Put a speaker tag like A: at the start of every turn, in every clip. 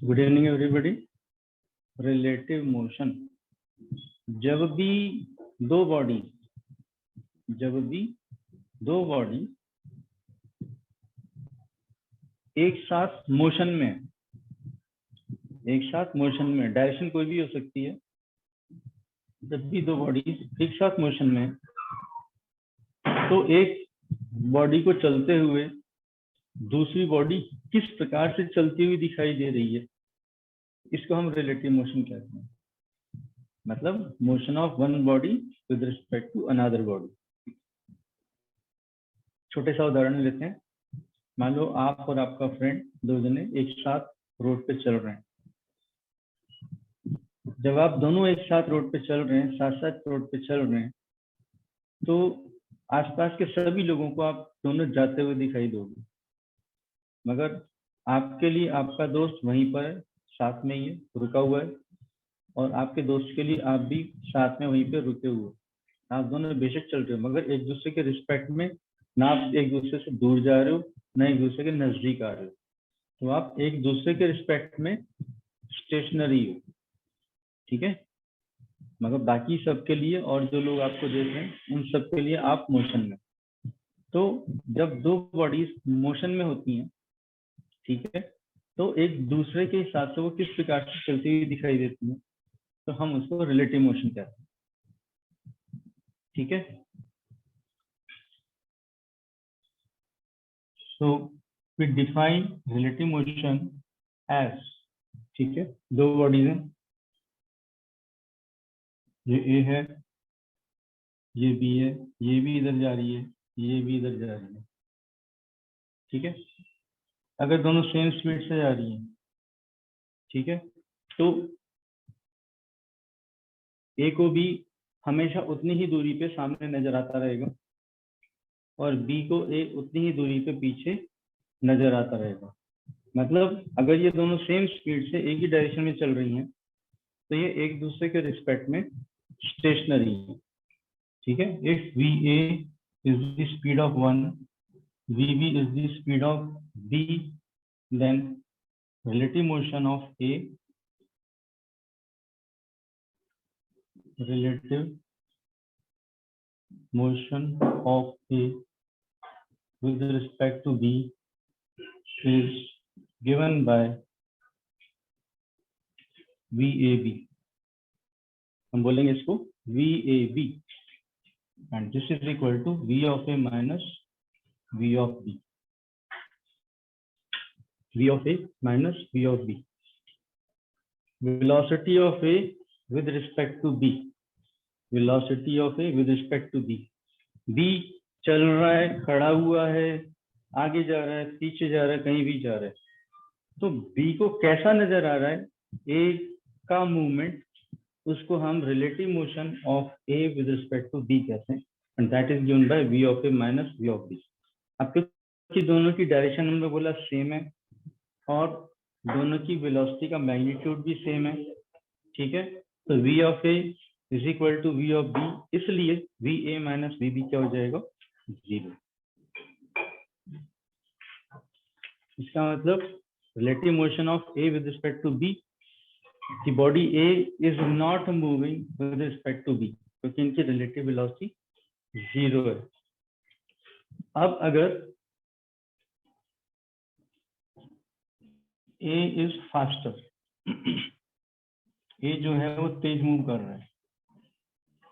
A: Good evening everybody. Relative motion, जब भी दो बॉडी एक साथ मोशन में डायरेक्शन कोई भी हो सकती है, जब भी दो बॉडी एक साथ मोशन में, तो एक बॉडी को चलते हुए दूसरी बॉडी किस प्रकार से चलती हुई दिखाई दे रही है, इसको हम रिलेटिव मोशन कहते हैं। मतलब motion of one body with respect to another body. छोटे सा उदाहरण लेते हैं। मान लो आप और आपका फ्रेंड दो जने एक साथ रोड पे चल रहे हैं। जब आप दोनों एक साथ रोड पे चल रहे हैं, साथ साथ रोड पे चल रहे हैं, तो आसपास के सभी लोगों को आप दोनों जाते हुए दिखाई दोगे, मगर आपके लिए आपका दोस्त वहीं पर है, साथ में ही है, रुका हुआ है, और आपके दोस्त के लिए आप भी साथ में वहीं पे रुके हुए। आप दोनों बेशक चल रहे हो, मगर एक दूसरे के रिस्पेक्ट में ना आप एक दूसरे से दूर जा रहे हो, ना एक दूसरे के नजदीक आ रहे हो। तो आप एक दूसरे के रिस्पेक्ट में स्टेशनरी हो, ठीक है। मगर बाकी सबके लिए और जो लोग आपको देख रहे हैं उन सबके लिए आप मोशन में। तो जब दो बॉडीज मोशन में होती हैं, ठीक है, तो एक दूसरे के हिसाब से वो किस प्रकार से चलती हुई दिखाई देती है, तो हम उसको रिलेटिव मोशन कहते हैं, ठीक है। So we define relative motion as, ठीक है, दो बॉडीज हैं, ये ए है, ये बी है, ये भी इधर जा रही है, ये भी इधर जा रही है, ठीक है। अगर दोनों सेम स्पीड से जा रही हैं, ठीक है, तो ए को भी हमेशा उतनी ही दूरी पे सामने नजर आता रहेगा और बी को ए उतनी ही दूरी पे पीछे नजर आता रहेगा। मतलब अगर ये दोनों सेम स्पीड से एक ही डायरेक्शन में चल रही हैं, तो ये एक दूसरे के रिस्पेक्ट में स्टेशनरी है, ठीक है। If V A is the speed of one, V B is the speed of B, then relative motion of A with respect to B is given by VAB. हम बोलेंगे इसको VAB, and this is equal to V of A minus V of B. V of A minus V of B. Velocity of A with respect to B. Velocity of A with respect to B. B चल रहा है, खड़ा हुआ है, आगे जा रहा है, पीछे जा रहा है, कहीं भी जा रहा है, तो B को कैसा नजर आ रहा है, A का मूवमेंट, उसको हम relative motion of A with respect to B कहते हैं, and that is given by V of A minus V of B। आपके दोनों की डायरेक्शन हमने बोला सेम है और दोनों की वेलोसिटी का मैग्नीट्यूड भी सेम है, ठीक है। तो V of A is equal to V of B, इसलिए VA माइनस VB क्या हो जाएगा, 0। इसका मतलब relative motion of A with respect to B, the body A is not moving with respect to B, क्योंकि इनकी रिलेटिव वेलोसिटी 0 है। अब अगर A is faster, A जो है वो तेज मूव कर रहा है,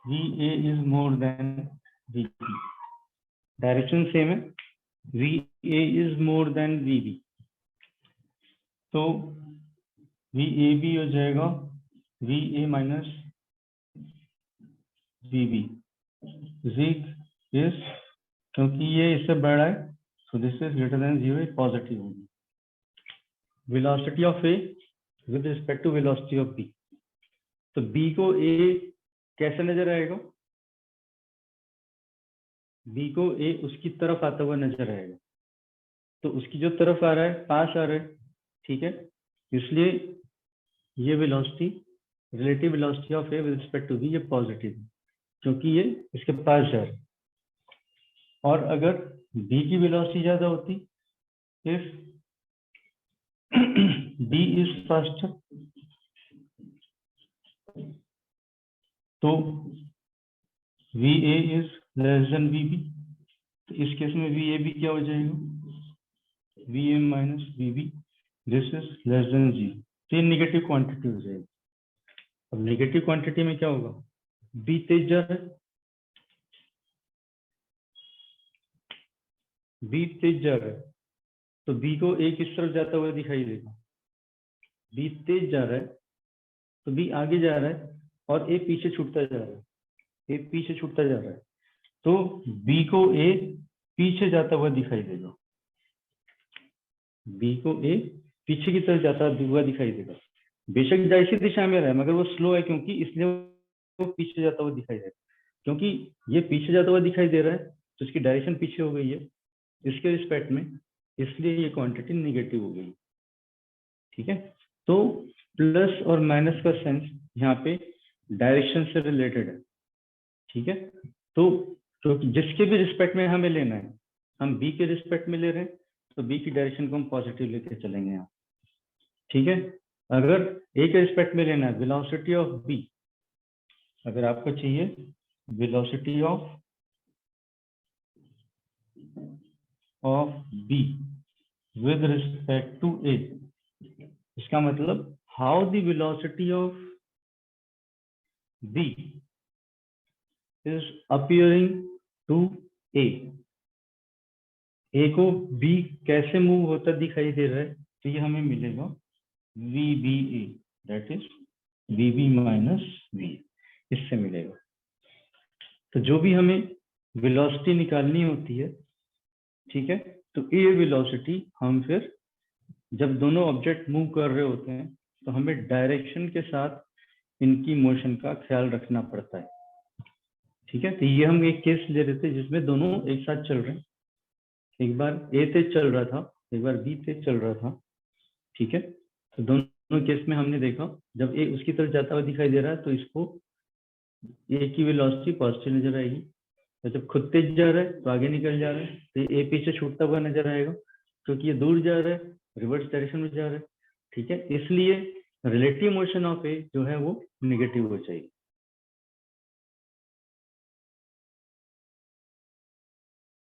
A: VA is more than VB, direction same है, VA is more than VB, तो VAB हो जाएगा VA माइनस VB इज, क्योंकि ये इससे बड़ा है, so this is greater than 0, positive होगी। Velocity of A with respect to velocity of B, तो B को A कैसे नजर आएगा, B को A उसकी तरफ आता हुआ नजर आएगा, तो उसकी जो तरफ आ रहा है, पास आ रहा है, ठीक है, इसलिए ये velocity, relative velocity of A with respect to B, ये पॉजिटिव है क्योंकि ये इसके पास जा रहा है। और अगर B की वेलोसिटी ज्यादा होती, इफ B is faster, तो VA is less than VB, तो इस केस में VAB क्या हो जाएगा, VM minus VB, this is less than 0, तो ये नेगेटिव क्वांटिटी हो जाएगी। अब नेगेटिव क्वांटिटी में क्या होगा, B तेज जा रहा है, B तेज जा रहा है, तो B को A किस तरफ जाता हुआ दिखाई देगा, B तेज जा रहा है तो B आगे जा रहा है और A पीछे छूटता जा रहा है, A पीछे छूटता जा रहा है, तो B को A पीछे जाता हुआ दिखाई देगा, B को A पीछे की तरफ जाता हुआ दिखाई देगा। बेशक जैसी दिशा में रहा है मगर वो स्लो है, क्योंकि इसलिए वो पीछे जाता हुआ दिखाई देगा, क्योंकि ये पीछे जाता हुआ दिखाई दे रहा है तो इसकी डायरेक्शन पीछे हो गई है इसके रिस्पेक्ट में, इसलिए ये क्वांटिटी नेगेटिव हो गई। ठीक है, तो प्लस और माइनस का सेंस यहाँ पे डायरेक्शन से रिलेटेड है। ठीक है, तो जिसके भी रिस्पेक्ट में हमें लेना है, हम बी के रिस्पेक्ट में ले रहे हैं तो बी की डायरेक्शन को हम पॉजिटिव लेके चलेंगे यहाँ। ठीक है, अगर ए के रिस्पेक्ट में लेना है वेलोसिटी ऑफ बी, अगर आपको चाहिए velocity of B with respect to A, इसका मतलब how the velocity of B is appearing to A, A को B कैसे मूव होता दिखाई दे रहा है, तो ये हमें मिलेगा VBA, that is VB minus V, इससे मिलेगा। तो जो भी हमें वेलोसिटी निकालनी होती है, ठीक है, तो ये वेलोसिटी हम फिर जब दोनों ऑब्जेक्ट मूव कर रहे होते हैं तो हमें डायरेक्शन के साथ इनकी मोशन का ख्याल रखना पड़ता है। ठीक है, तो ये हम एक केस ले रहे थे जिसमें दोनों एक साथ चल रहे हैं, एक बार ए तेज चल रहा था, एक बार बी तेज चल रहा था। ठीक है, तो दोनों केस में हमने देखा जब ए उसकी तरफ जाता हुआ दिखाई दे रहा है तो इसको ए की वेलोसिटी पॉजिटिव नजर आएगी, तो जब खुद तेज जा रहा है तो आगे निकल जा रहा है तो ए पीछे छूटता हुआ नजर आएगा, क्योंकि ये दूर जा रहा है, रिवर्स डायरेक्शन में जा रहा है। ठीक है, इसलिए रिलेटिव मोशन ऑफ ए जो है वो नेगेटिव हो जाएगी।